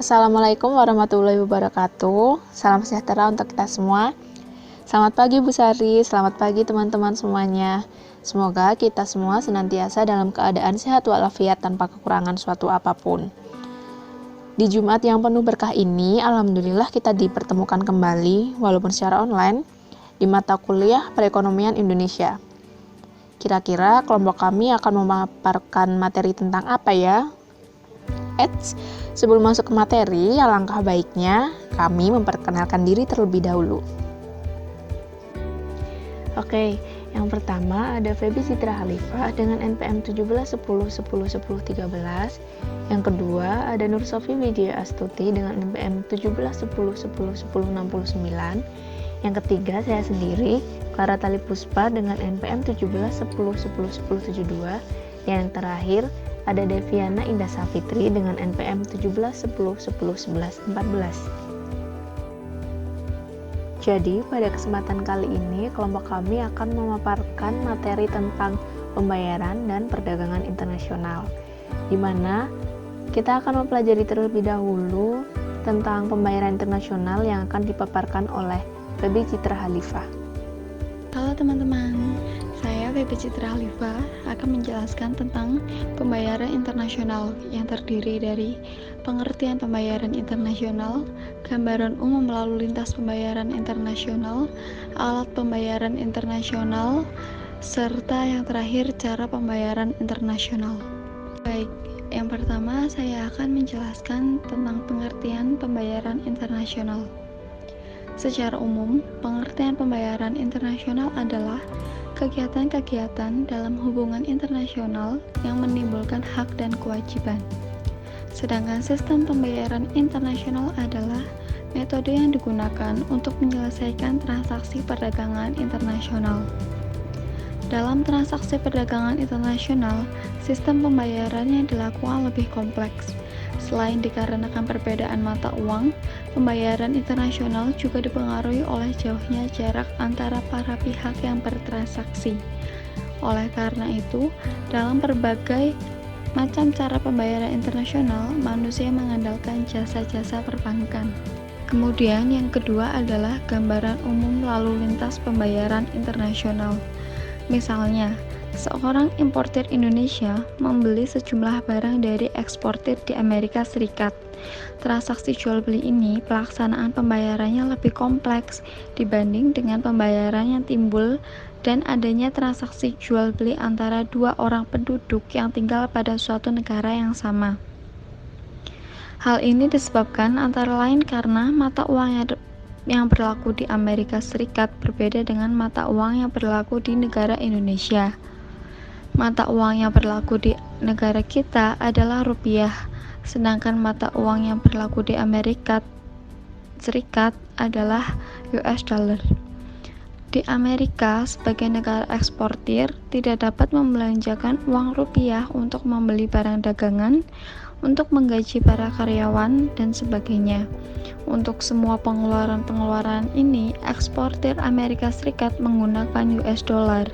Assalamualaikum warahmatullahi wabarakatuh. Salam sejahtera untuk kita semua. Selamat pagi Bu Sari, selamat pagi teman-teman semuanya. Semoga kita semua senantiasa dalam keadaan sehat walafiat tanpa kekurangan suatu apapun. Di Jumat yang penuh berkah ini, alhamdulillah kita dipertemukan kembali, walaupun secara online, di mata kuliah Perekonomian Indonesia. Kira-kira kelompok kami akan memaparkan materi tentang apa ya? Sebelum masuk ke materi, alangkah baiknya kami memperkenalkan diri terlebih dahulu. Oke, yang pertama ada Febi Citra Khalifah dengan NPM 1710101013. Yang kedua ada Nur Sofi Widya Astuti dengan NPM 1710101069. Yang ketiga saya sendiri, Clara Tali Puspa dengan NPM 1710101072. Yang terakhir ada Deviana Indah Safitri dengan NPM 1710101114. Jadi, pada kesempatan kali ini, kelompok kami akan memaparkan materi tentang pembayaran dan perdagangan internasional, di mana kita akan mempelajari terlebih dahulu tentang pembayaran internasional yang akan dipaparkan oleh Febi Citra Khalifah. Halo teman-teman, saya Febi Citra Khalifah akan menjelaskan tentang pembayaran internasional yang terdiri dari pengertian pembayaran internasional, gambaran umum lalu lintas pembayaran internasional, alat pembayaran internasional, serta yang terakhir cara pembayaran internasional. Baik, yang pertama saya akan menjelaskan tentang pengertian pembayaran internasional. Secara umum, pengertian pembayaran internasional adalah kegiatan-kegiatan dalam hubungan internasional yang menimbulkan hak dan kewajiban. Sedangkan sistem pembayaran internasional adalah metode yang digunakan untuk menyelesaikan transaksi perdagangan internasional. Dalam transaksi perdagangan internasional, sistem pembayaran yang dilakukan lebih kompleks. Selain dikarenakan perbedaan mata uang, pembayaran internasional juga dipengaruhi oleh jauhnya jarak antara para pihak yang bertransaksi. Oleh karena itu, dalam berbagai macam cara pembayaran internasional, manusia mengandalkan jasa-jasa perbankan. Kemudian yang kedua adalah gambaran umum lalu lintas pembayaran internasional. Misalnya, seorang importir Indonesia membeli sejumlah barang dari eksportir di Amerika Serikat. Transaksi jual beli ini pelaksanaan pembayarannya lebih kompleks dibanding dengan pembayaran yang timbul dan adanya transaksi jual beli antara dua orang penduduk yang tinggal pada suatu negara yang sama. Hal ini disebabkan antara lain karena mata uang yang berlaku di Amerika Serikat berbeda dengan mata uang yang berlaku di negara Indonesia. Mata uang yang berlaku di negara kita adalah rupiah, sedangkan mata uang yang berlaku di Amerika Serikat adalah US dollar. Di Amerika, sebagai negara eksportir, tidak dapat membelanjakan uang rupiah untuk membeli barang dagangan, untuk menggaji para karyawan, dan sebagainya. Untuk semua pengeluaran ini, eksportir Amerika Serikat menggunakan US dollar.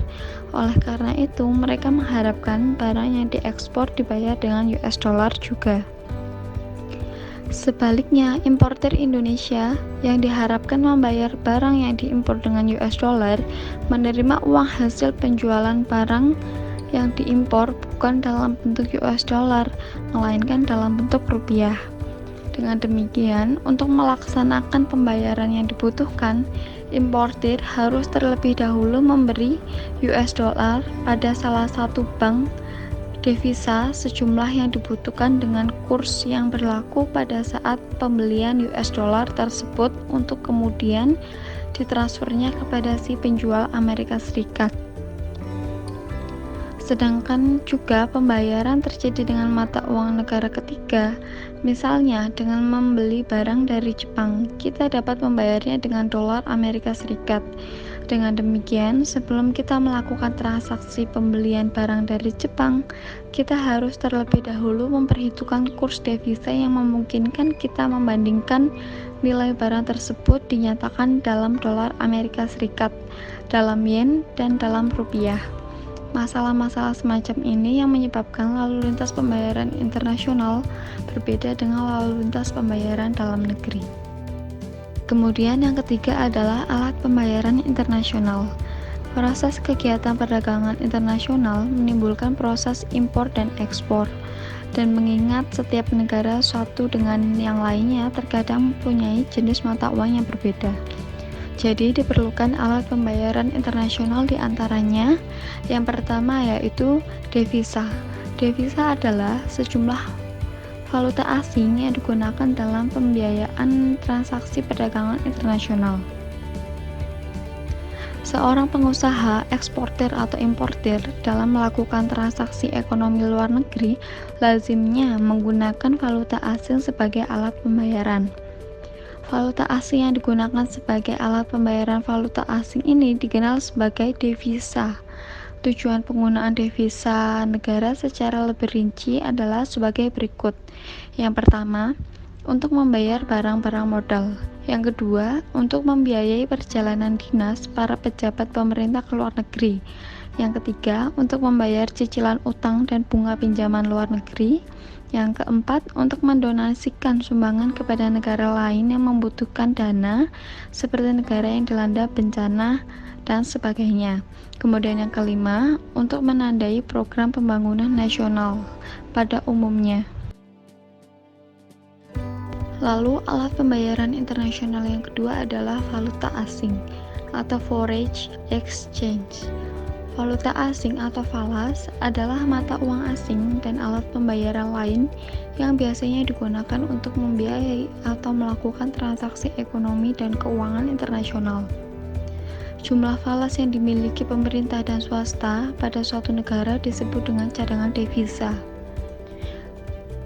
Oleh karena itu, mereka mengharapkan barang yang diekspor dibayar dengan US dollar juga. Sebaliknya, importir Indonesia yang diharapkan membayar barang yang diimpor dengan US dollar menerima uang hasil penjualan barang yang diimpor bukan dalam bentuk US dollar, melainkan dalam bentuk rupiah. Dengan demikian, untuk melaksanakan pembayaran yang dibutuhkan, importir harus terlebih dahulu memberi US dollar pada salah satu bank devisa sejumlah yang dibutuhkan dengan kurs yang berlaku pada saat pembelian US dollar tersebut untuk kemudian ditransfernya kepada si penjual Amerika Serikat. Sedangkan juga pembayaran terjadi dengan mata uang negara ketiga. Misalnya, dengan membeli barang dari Jepang, kita dapat membayarnya dengan dolar Amerika Serikat. Dengan demikian, sebelum kita melakukan transaksi pembelian barang dari Jepang, kita harus terlebih dahulu memperhitungkan kurs devisa yang memungkinkan kita membandingkan nilai barang tersebut dinyatakan dalam dolar Amerika Serikat, dalam yen, dan dalam rupiah. Masalah-masalah semacam ini yang menyebabkan lalu lintas pembayaran internasional berbeda dengan lalu lintas pembayaran dalam negeri. Kemudian yang ketiga adalah alat pembayaran internasional. Proses kegiatan perdagangan internasional menimbulkan proses impor dan ekspor, dan mengingat setiap negara suatu dengan yang lainnya terkadang mempunyai jenis mata uang yang berbeda. Jadi diperlukan alat pembayaran internasional diantaranya. Yang pertama yaitu devisa. Devisa adalah sejumlah valuta asing yang digunakan dalam pembiayaan transaksi perdagangan internasional. Seorang pengusaha, eksportir atau importir dalam melakukan transaksi ekonomi luar negeri lazimnya menggunakan valuta asing sebagai alat pembayaran. Valuta asing yang digunakan sebagai alat pembayaran valuta asing ini dikenal sebagai devisa. Tujuan penggunaan devisa negara secara lebih rinci adalah sebagai berikut. Yang pertama, untuk membayar barang-barang modal. Yang kedua, untuk membiayai perjalanan dinas para pejabat pemerintah ke luar negeri. Yang ketiga, untuk membayar cicilan utang dan bunga pinjaman luar negeri. Yang keempat, untuk mendonasikan sumbangan kepada negara lain yang membutuhkan dana, seperti negara yang dilanda bencana dan sebagainya. Kemudian yang kelima, untuk menandai program pembangunan nasional pada umumnya. Lalu alat pembayaran internasional yang kedua adalah valuta asing atau foreign exchange. Valuta asing atau falas adalah mata uang asing dan alat pembayaran lain yang biasanya digunakan untuk membiayai atau melakukan transaksi ekonomi dan keuangan internasional. Jumlah falas yang dimiliki pemerintah dan swasta pada suatu negara disebut dengan cadangan devisa.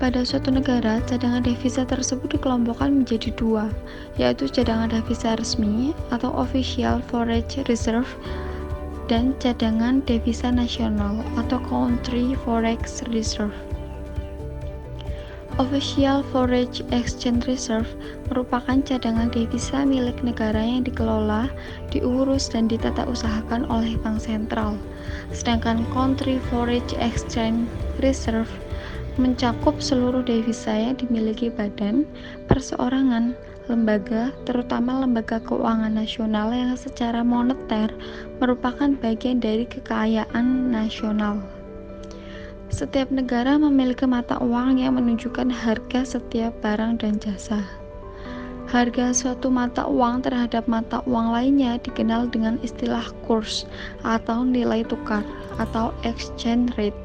Pada suatu negara, cadangan devisa tersebut dikelompokkan menjadi dua, yaitu cadangan devisa resmi atau official foreign reserve dan cadangan devisa nasional atau country forex reserve. Official foreign exchange reserve merupakan cadangan devisa milik negara yang dikelola, diurus, dan ditata usahakan oleh bank sentral. Sedangkan country foreign exchange reserve mencakup seluruh devisa yang dimiliki badan, perseorangan, lembaga, terutama lembaga keuangan nasional yang secara moneter merupakan bagian dari kekayaan nasional. Setiap negara memiliki mata uang yang menunjukkan harga setiap barang dan jasa. Harga suatu mata uang terhadap mata uang lainnya dikenal dengan istilah kurs atau nilai tukar atau exchange rate.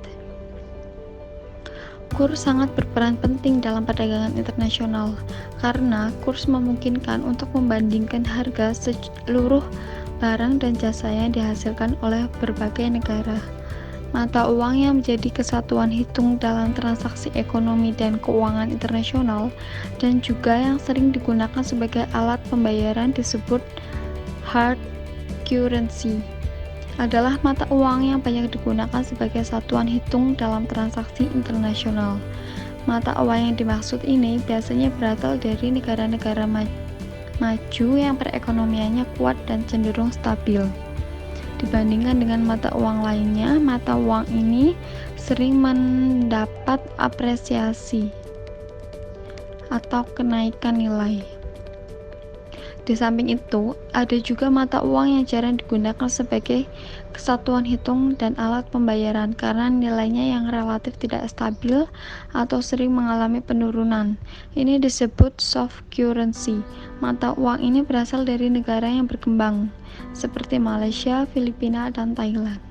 Kurs sangat berperan penting dalam perdagangan internasional karena kurs memungkinkan untuk membandingkan harga seluruh barang dan jasa yang dihasilkan oleh berbagai negara. Mata uang yang menjadi kesatuan hitung dalam transaksi ekonomi dan keuangan internasional dan juga yang sering digunakan sebagai alat pembayaran disebut hard currency. Adalah mata uang yang banyak digunakan sebagai satuan hitung dalam transaksi internasional. Mata uang yang dimaksud ini biasanya berasal dari negara-negara maju yang perekonomiannya kuat dan cenderung stabil. Dibandingkan dengan mata uang lainnya, mata uang ini sering mendapat apresiasi atau kenaikan nilai. Di samping itu, ada juga mata uang yang jarang digunakan sebagai kesatuan hitung dan alat pembayaran karena nilainya yang relatif tidak stabil atau sering mengalami penurunan. Ini disebut soft currency. Mata uang ini berasal dari negara yang berkembang, seperti Malaysia, Filipina, dan Thailand.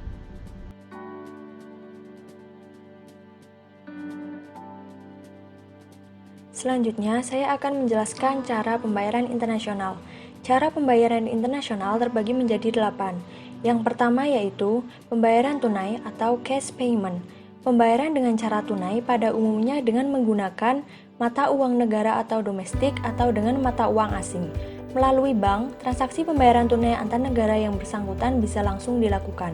Selanjutnya, saya akan menjelaskan cara pembayaran internasional. Cara pembayaran internasional terbagi menjadi 8. Yang pertama yaitu pembayaran tunai atau cash payment. Pembayaran dengan cara tunai pada umumnya dengan menggunakan mata uang negara atau domestik atau dengan mata uang asing. Melalui bank, transaksi pembayaran tunai antar negara yang bersangkutan bisa langsung dilakukan.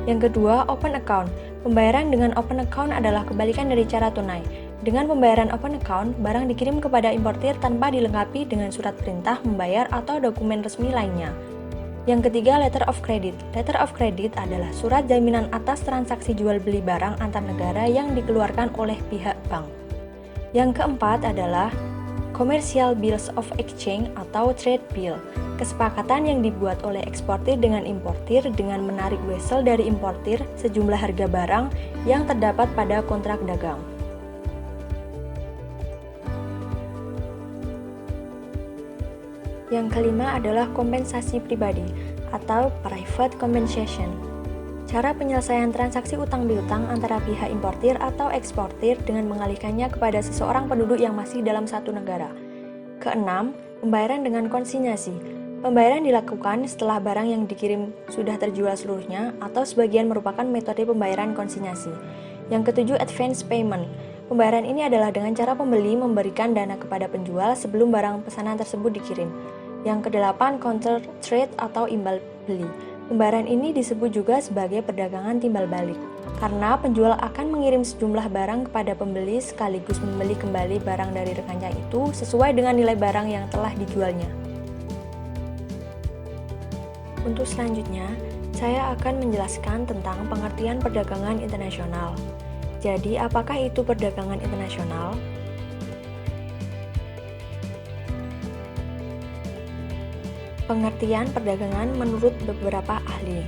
Yang kedua, open account. Pembayaran dengan open account adalah kebalikan dari cara tunai. Dengan pembayaran open account, barang dikirim kepada importir tanpa dilengkapi dengan surat perintah membayar atau dokumen resmi lainnya. Yang ketiga, letter of credit. Letter of credit adalah surat jaminan atas transaksi jual beli barang antar negara yang dikeluarkan oleh pihak bank. Yang keempat adalah commercial bills of exchange atau trade bill. Kesepakatan yang dibuat oleh eksportir dengan importir dengan menarik wesel dari importir sejumlah harga barang yang terdapat pada kontrak dagang. Yang kelima adalah kompensasi pribadi atau private compensation. Cara penyelesaian transaksi utang piutang antara pihak importir atau eksportir dengan mengalihkannya kepada seseorang penduduk yang masih dalam satu negara. Keenam, pembayaran dengan konsinyasi. Pembayaran dilakukan setelah barang yang dikirim sudah terjual seluruhnya atau sebagian merupakan metode pembayaran konsinyasi. Yang ketujuh, advance payment. Pembayaran ini adalah dengan cara pembeli memberikan dana kepada penjual sebelum barang pesanan tersebut dikirim. Yang kedelapan, counter trade atau imbal beli. Pembayaran ini disebut juga sebagai perdagangan timbal balik, karena penjual akan mengirim sejumlah barang kepada pembeli sekaligus membeli kembali barang dari rekannya itu sesuai dengan nilai barang yang telah dijualnya. Untuk selanjutnya, saya akan menjelaskan tentang pengertian perdagangan internasional. Jadi, apakah itu perdagangan internasional? Pengertian perdagangan menurut beberapa ahli.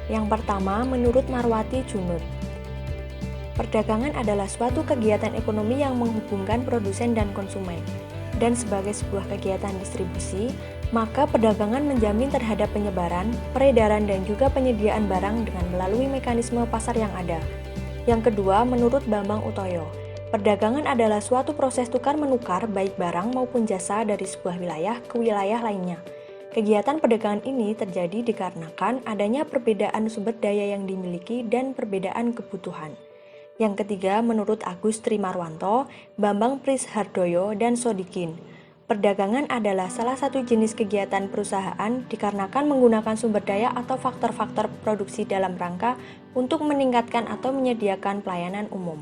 Yang pertama, menurut Marwati Junud, perdagangan adalah suatu kegiatan ekonomi yang menghubungkan produsen dan konsumen. Dan sebagai sebuah kegiatan distribusi, maka perdagangan menjamin terhadap penyebaran, peredaran, dan juga penyediaan barang dengan melalui mekanisme pasar yang ada. Yang kedua, menurut Bambang Utoyo, perdagangan adalah suatu proses tukar-menukar baik barang maupun jasa dari sebuah wilayah ke wilayah lainnya. Kegiatan perdagangan ini terjadi dikarenakan adanya perbedaan sumber daya yang dimiliki dan perbedaan kebutuhan. Yang ketiga, menurut Agus Trimarwanto, Bambang Prishardoyo, dan Sodikin, perdagangan adalah salah satu jenis kegiatan perusahaan dikarenakan menggunakan sumber daya atau faktor-faktor produksi dalam rangka untuk meningkatkan atau menyediakan pelayanan umum.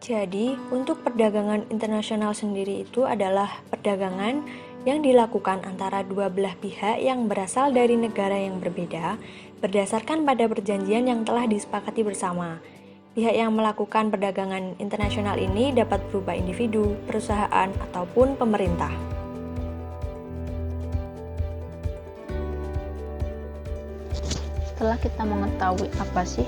Jadi, untuk perdagangan internasional sendiri itu adalah perdagangan yang dilakukan antara dua belah pihak yang berasal dari negara yang berbeda berdasarkan pada perjanjian yang telah disepakati bersama. Pihak yang melakukan perdagangan internasional ini dapat berupa individu, perusahaan, ataupun pemerintah. Setelah kita mengetahui apa sih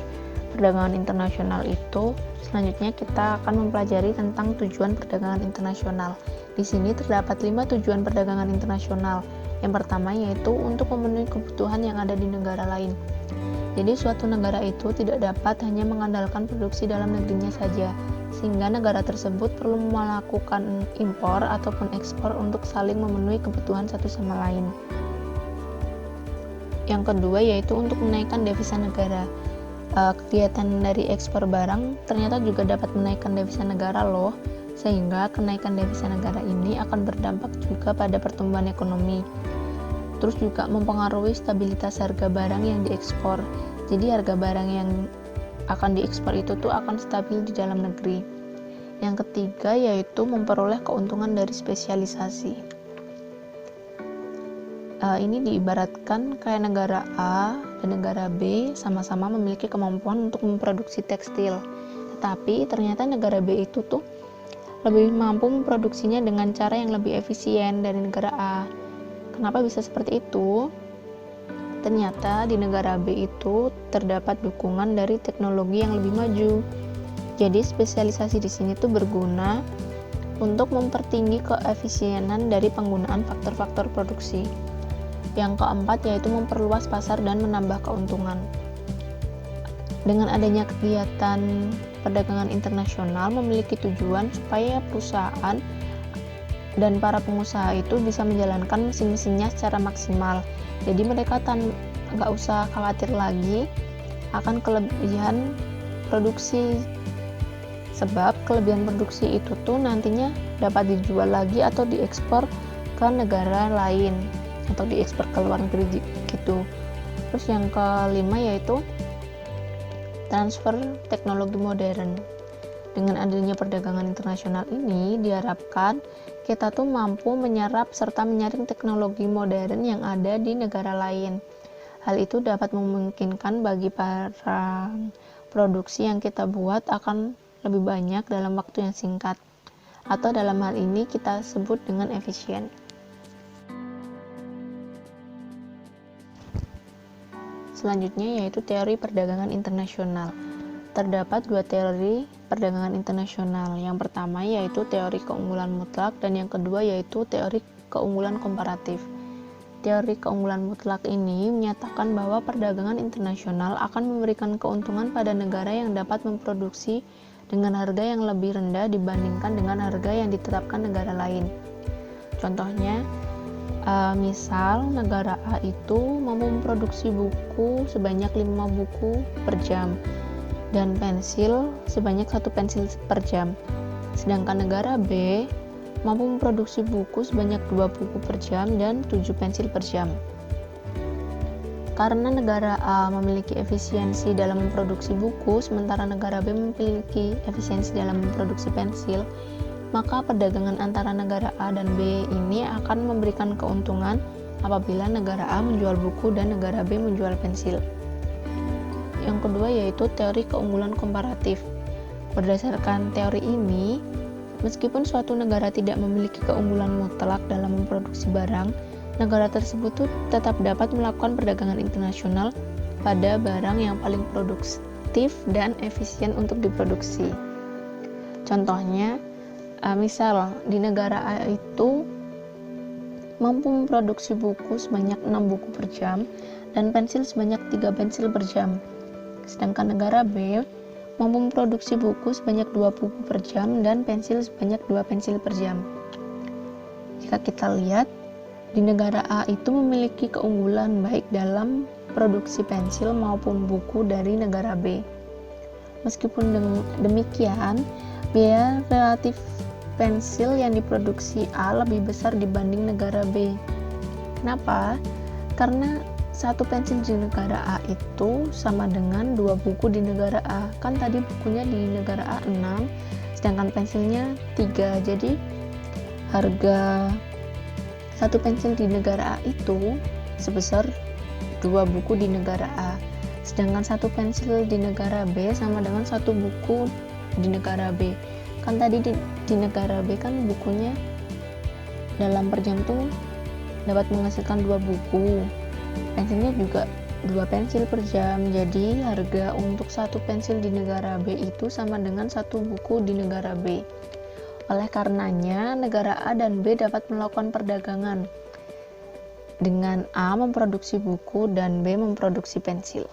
perdagangan internasional itu, selanjutnya kita akan mempelajari tentang tujuan perdagangan internasional. Di sini terdapat 5 tujuan perdagangan internasional. Yang pertama yaitu untuk memenuhi kebutuhan yang ada di negara lain. Jadi suatu negara itu tidak dapat hanya mengandalkan produksi dalam negerinya saja, sehingga negara tersebut perlu melakukan impor ataupun ekspor untuk saling memenuhi kebutuhan satu sama lain. Yang kedua yaitu untuk menaikkan devisa negara. Kegiatan dari ekspor barang ternyata juga dapat menaikkan devisa negara loh, sehingga kenaikan devisa negara ini akan berdampak juga pada pertumbuhan ekonomi. Terus juga mempengaruhi stabilitas harga barang yang diekspor. Jadi harga barang yang akan diekspor itu tuh akan stabil di dalam negeri. Yang ketiga yaitu memperoleh keuntungan dari spesialisasi. Ini diibaratkan kayak negara A dan negara B sama-sama memiliki kemampuan untuk memproduksi tekstil. Tetapi ternyata negara B itu tuh lebih mampu memproduksinya dengan cara yang lebih efisien dari negara A. Kenapa bisa seperti itu? Ternyata di negara B itu terdapat dukungan dari teknologi yang lebih maju. Jadi spesialisasi di sini tuh berguna untuk mempertinggi keefisienan dari penggunaan faktor-faktor produksi. Yang keempat yaitu memperluas pasar dan menambah keuntungan. Dengan adanya kegiatan perdagangan internasional memiliki tujuan supaya perusahaan dan para pengusaha itu bisa menjalankan mesin-mesinnya secara maksimal. Jadi mereka nggak usah khawatir lagi akan kelebihan produksi, sebab kelebihan produksi itu tuh nantinya dapat dijual lagi atau diekspor ke negara lain atau diekspor ke luar negeri gitu. Terus yang kelima yaitu transfer teknologi modern. Dengan adanya perdagangan internasional ini, diharapkan kita tuh mampu menyerap serta menyaring teknologi modern yang ada di negara lain. Hal itu dapat memungkinkan bagi para produksi yang kita buat akan lebih banyak dalam waktu yang singkat, atau dalam hal ini kita sebut dengan efisien. Selanjutnya yaitu teori perdagangan internasional. Terdapat dua teori perdagangan internasional. Yang pertama yaitu teori keunggulan mutlak dan yang kedua yaitu teori keunggulan komparatif. Teori keunggulan mutlak ini menyatakan bahwa perdagangan internasional akan memberikan keuntungan pada negara yang dapat memproduksi dengan harga yang lebih rendah dibandingkan dengan harga yang ditetapkan negara lain. Contohnya, misal negara A itu mampu memproduksi buku sebanyak 5 buku per jam dan pensil sebanyak 1 pensil per jam. Sedangkan negara B mampu memproduksi buku sebanyak 2 buku per jam dan 7 pensil per jam. Karena negara A memiliki efisiensi dalam memproduksi buku, sementara negara B memiliki efisiensi dalam memproduksi pensil, maka perdagangan antara negara A dan B ini akan memberikan keuntungan apabila negara A menjual buku dan negara B menjual pensil. Yang kedua yaitu teori keunggulan komparatif. Berdasarkan teori ini, meskipun suatu negara tidak memiliki keunggulan mutlak dalam memproduksi barang, negara tersebut tetap dapat melakukan perdagangan internasional pada barang yang paling produktif dan efisien untuk diproduksi. Contohnya, misal di negara A itu mampu memproduksi buku sebanyak 6 buku per jam dan pensil sebanyak 3 pensil per jam. Sedangkan negara B mampu memproduksi buku sebanyak 2 buku per jam dan pensil sebanyak 2 pensil per jam. Jika kita lihat, di negara A itu memiliki keunggulan baik dalam produksi pensil maupun buku dari negara B. Meskipun demikian, biaya relatif pensil yang diproduksi A lebih besar dibanding negara B. Kenapa? Karena 1 pensil di negara A itu sama dengan 2 buku di negara A. Kan tadi bukunya di negara A 6, sedangkan pensilnya 3. Jadi harga 1 pensil di negara A itu sebesar 2 buku di negara A. Sedangkan 1 pensil di negara B sama dengan 1 buku di negara B. Kan tadi di negara B kan bukunya dalam per jam tuh dapat menghasilkan 2 buku. Pensilnya juga 2 pensil per jam, jadi harga untuk 1 pensil di negara B itu sama dengan 1 buku di negara B. Oleh karenanya, negara A dan B dapat melakukan perdagangan dengan A memproduksi buku dan B memproduksi pensil.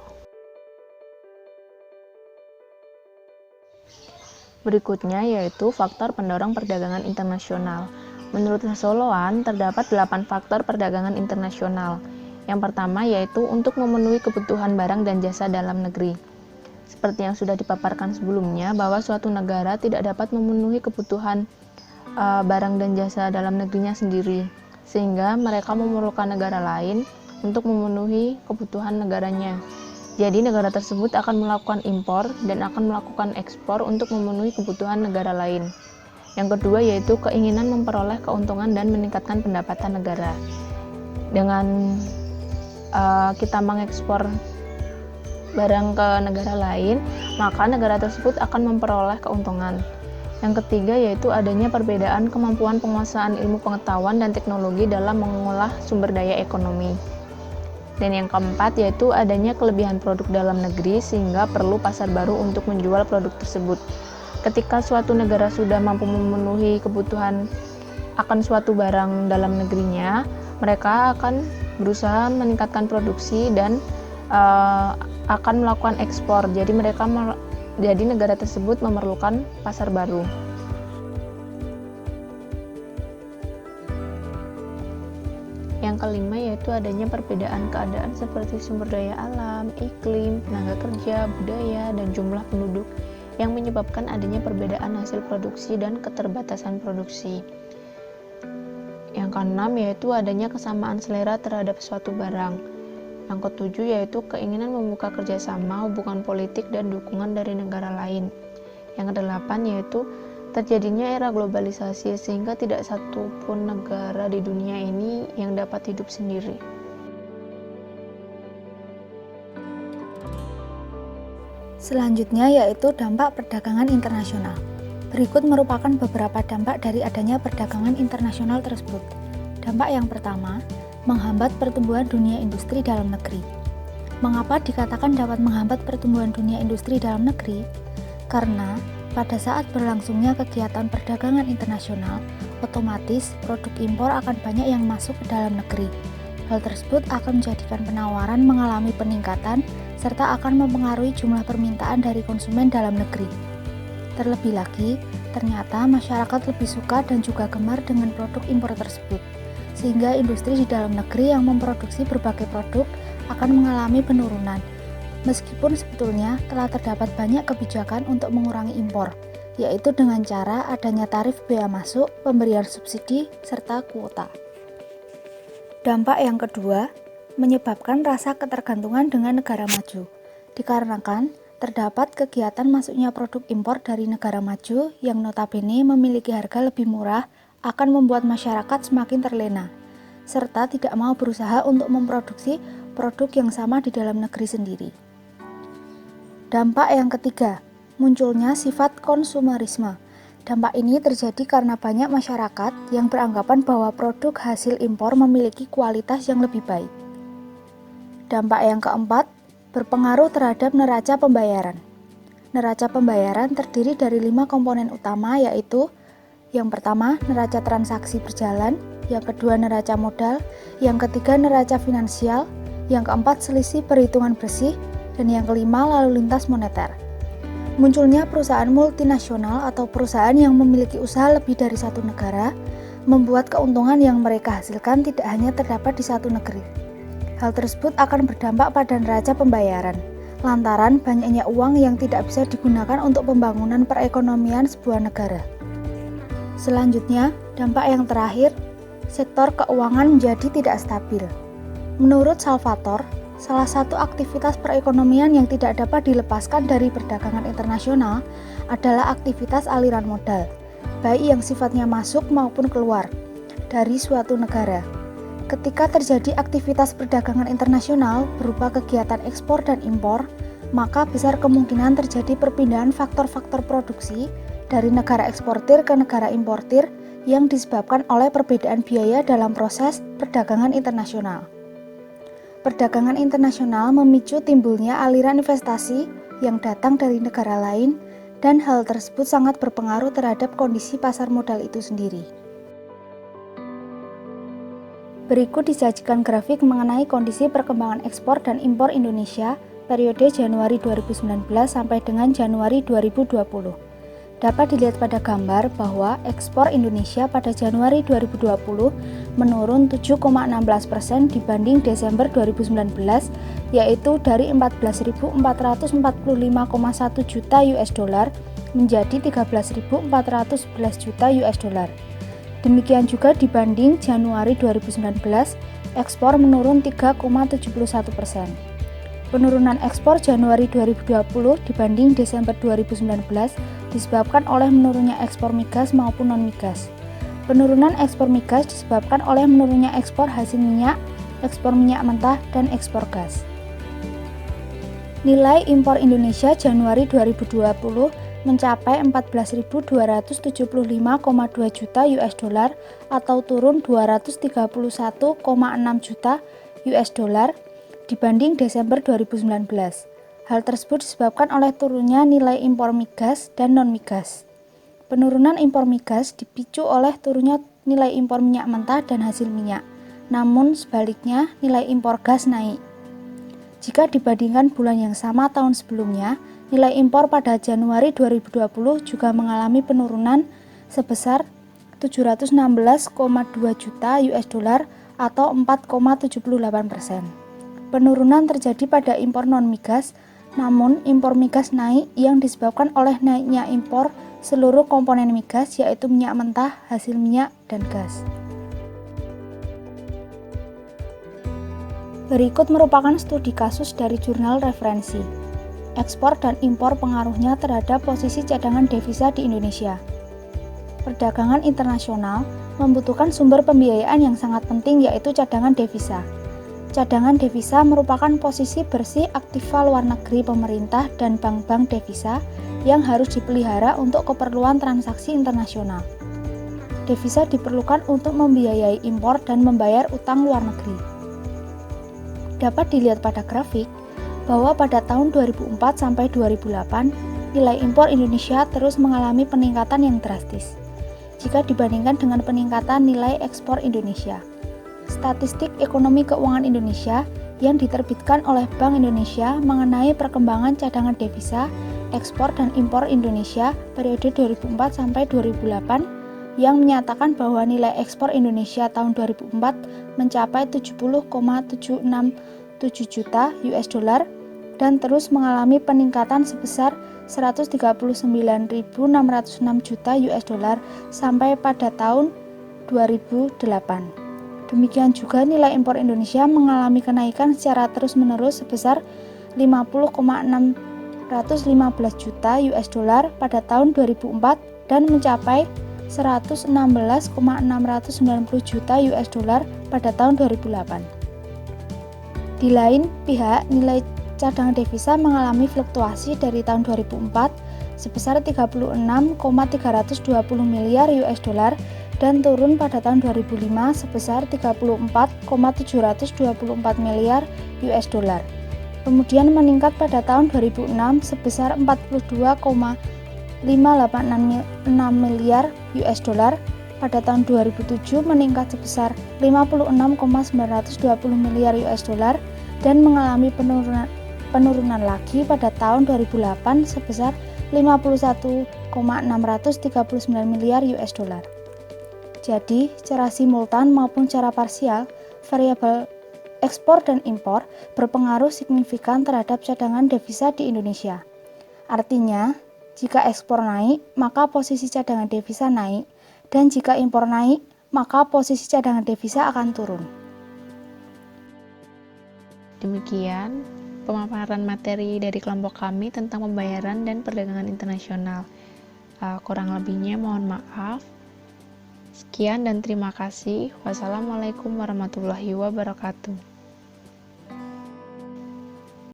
Berikutnya yaitu faktor pendorong perdagangan internasional. Menurut Soloan, terdapat 8 faktor perdagangan internasional. Yang pertama yaitu untuk memenuhi kebutuhan barang dan jasa dalam negeri. Seperti yang sudah dipaparkan sebelumnya, bahwa suatu negara tidak dapat memenuhi kebutuhan barang dan jasa dalam negerinya sendiri, sehingga mereka memerlukan negara lain untuk memenuhi kebutuhan negaranya. Jadi negara tersebut akan melakukan impor dan akan melakukan ekspor untuk memenuhi kebutuhan negara lain. Yang kedua yaitu keinginan memperoleh keuntungan dan meningkatkan pendapatan negara. Dengan kita mengekspor barang ke negara lain, maka negara tersebut akan memperoleh keuntungan. Yang ketiga yaitu adanya perbedaan kemampuan penguasaan ilmu pengetahuan dan teknologi dalam mengolah sumber daya ekonomi. Dan yang keempat yaitu adanya kelebihan produk dalam negeri sehingga perlu pasar baru untuk menjual produk tersebut. Ketika suatu negara sudah mampu memenuhi kebutuhan akan suatu barang dalam negerinya, mereka akan berusaha meningkatkan produksi dan akan melakukan ekspor. Jadi negara tersebut memerlukan pasar baru. Yang kelima yaitu adanya perbedaan keadaan seperti sumber daya alam, iklim, tenaga kerja, budaya, dan jumlah penduduk yang menyebabkan adanya perbedaan hasil produksi dan keterbatasan produksi. Yang keenam yaitu adanya kesamaan selera terhadap suatu barang. Yang ketujuh yaitu keinginan membuka kerjasama, hubungan politik, dan dukungan dari negara lain. Yang kedelapan yaitu terjadinya era globalisasi sehingga tidak satu pun negara di dunia ini yang dapat hidup sendiri. Selanjutnya yaitu dampak perdagangan internasional. Berikut merupakan beberapa dampak dari adanya perdagangan internasional tersebut. Dampak yang pertama, menghambat pertumbuhan dunia industri dalam negeri. Mengapa dikatakan dapat menghambat pertumbuhan dunia industri dalam negeri? Karena pada saat berlangsungnya kegiatan perdagangan internasional, otomatis produk impor akan banyak yang masuk ke dalam negeri. Hal tersebut akan menjadikan penawaran mengalami peningkatan serta akan mempengaruhi jumlah permintaan dari konsumen dalam negeri. Terlebih lagi, ternyata masyarakat lebih suka dan juga gemar dengan produk impor tersebut, sehingga industri di dalam negeri yang memproduksi berbagai produk akan mengalami penurunan. Meskipun sebetulnya telah terdapat banyak kebijakan untuk mengurangi impor, yaitu dengan cara adanya tarif bea masuk, pemberian subsidi, serta kuota. Dampak yang kedua, menyebabkan rasa ketergantungan dengan negara maju, dikarenakan terdapat kegiatan masuknya produk impor dari negara maju yang notabene memiliki harga lebih murah akan membuat masyarakat semakin terlena, serta tidak mau berusaha untuk memproduksi produk yang sama di dalam negeri sendiri. Dampak yang ketiga, munculnya sifat konsumerisme. Dampak ini terjadi karena banyak masyarakat yang beranggapan bahwa produk hasil impor memiliki kualitas yang lebih baik. Dampak yang keempat, berpengaruh terhadap neraca pembayaran. Neraca pembayaran terdiri dari 5 komponen utama, yaitu yang pertama, neraca transaksi berjalan, yang kedua, neraca modal, yang ketiga, neraca finansial, yang keempat, selisih perhitungan bersih, dan yang kelima, lalu lintas moneter. Munculnya perusahaan multinasional atau perusahaan yang memiliki usaha lebih dari satu negara, membuat keuntungan yang mereka hasilkan tidak hanya terdapat di satu negeri. Hal tersebut akan berdampak pada neraca pembayaran, lantaran banyaknya uang yang tidak bisa digunakan untuk pembangunan perekonomian sebuah negara. Selanjutnya, dampak yang terakhir, sektor keuangan menjadi tidak stabil. Menurut Salvatore, salah satu aktivitas perekonomian yang tidak dapat dilepaskan dari perdagangan internasional adalah aktivitas aliran modal, baik yang sifatnya masuk maupun keluar dari suatu negara. Ketika terjadi aktivitas perdagangan internasional berupa kegiatan ekspor dan impor, maka besar kemungkinan terjadi perpindahan faktor-faktor produksi dari negara eksportir ke negara importir yang disebabkan oleh perbedaan biaya dalam proses perdagangan internasional. Perdagangan internasional memicu timbulnya aliran investasi yang datang dari negara lain, dan hal tersebut sangat berpengaruh terhadap kondisi pasar modal itu sendiri. Berikut disajikan grafik mengenai kondisi perkembangan ekspor dan impor Indonesia periode Januari 2019 sampai dengan Januari 2020. Dapat dilihat pada gambar bahwa ekspor Indonesia pada Januari 2020 menurun 7,16% dibanding Desember 2019, yaitu dari 14.445,1 juta US$ menjadi 13.411 juta US$. Demikian juga dibanding Januari 2019, ekspor menurun 3,71%. Penurunan ekspor Januari 2020 dibanding Desember 2019 disebabkan oleh menurunnya ekspor migas maupun non-migas. Penurunan ekspor migas disebabkan oleh menurunnya ekspor hasil minyak, ekspor minyak mentah, dan ekspor gas. Nilai impor Indonesia Januari 2020 mencapai 14.275,2 juta US$ atau turun 231,6 juta US$ dibanding Desember 2019. Hal tersebut disebabkan oleh turunnya nilai impor migas dan non-migas. Penurunan impor migas dipicu oleh turunnya nilai impor minyak mentah dan hasil minyak. Namun sebaliknya, nilai impor gas naik. Jika dibandingkan bulan yang sama tahun sebelumnya, nilai impor pada Januari 2020 juga mengalami penurunan sebesar 716,2 juta US$ atau 4,78%. Penurunan terjadi pada impor non-migas, namun impor migas naik yang disebabkan oleh naiknya impor seluruh komponen migas, yaitu minyak mentah, hasil minyak, dan gas. Berikut merupakan studi kasus dari jurnal referensi. ekspor dan impor pengaruhnya terhadap posisi cadangan devisa di Indonesia. Perdagangan internasional membutuhkan sumber pembiayaan yang sangat penting yaitu cadangan devisa. Cadangan devisa merupakan posisi bersih aktiva luar negeri pemerintah dan bank-bank devisa yang harus dipelihara untuk keperluan transaksi internasional. Devisa diperlukan untuk membiayai impor dan membayar utang luar negeri. Dapat dilihat pada grafik bahwa pada tahun 2004 sampai 2008, nilai impor Indonesia terus mengalami peningkatan yang drastis jika dibandingkan dengan peningkatan nilai ekspor Indonesia. Statistik Ekonomi Keuangan Indonesia yang diterbitkan oleh Bank Indonesia mengenai perkembangan cadangan devisa, ekspor dan impor Indonesia periode 2004 sampai 2008 yang menyatakan bahwa nilai ekspor Indonesia tahun 2004 mencapai 70,767 juta US dollar dan terus mengalami peningkatan sebesar 139.606 juta US dollar sampai pada tahun 2008. Demikian juga nilai impor Indonesia mengalami kenaikan secara terus-menerus sebesar 50,615 juta US dollar pada tahun 2004 dan mencapai 116,690 juta US dollar pada tahun 2008. Di lain pihak, nilai cadangan devisa mengalami fluktuasi dari tahun 2004 sebesar 36,320 miliar US dollar dan turun pada tahun 2005 sebesar 34,724 miliar US dollar. Kemudian meningkat pada tahun 2006 sebesar 42,586 miliar US dollar. Pada tahun 2007 meningkat sebesar 56,920 miliar US dollar dan mengalami penurunan lagi pada tahun 2008 sebesar 51,639 miliar US dollar. Jadi, secara simultan maupun secara parsial, variabel ekspor dan impor berpengaruh signifikan terhadap cadangan devisa di Indonesia. Artinya, jika ekspor naik, maka posisi cadangan devisa naik, dan jika impor naik, maka posisi cadangan devisa akan turun. Demikian pemaparan materi dari kelompok kami tentang pembayaran dan perdagangan internasional. Kurang lebihnya mohon maaf. Sekian dan terima kasih. Wassalamualaikum warahmatullahi wabarakatuh.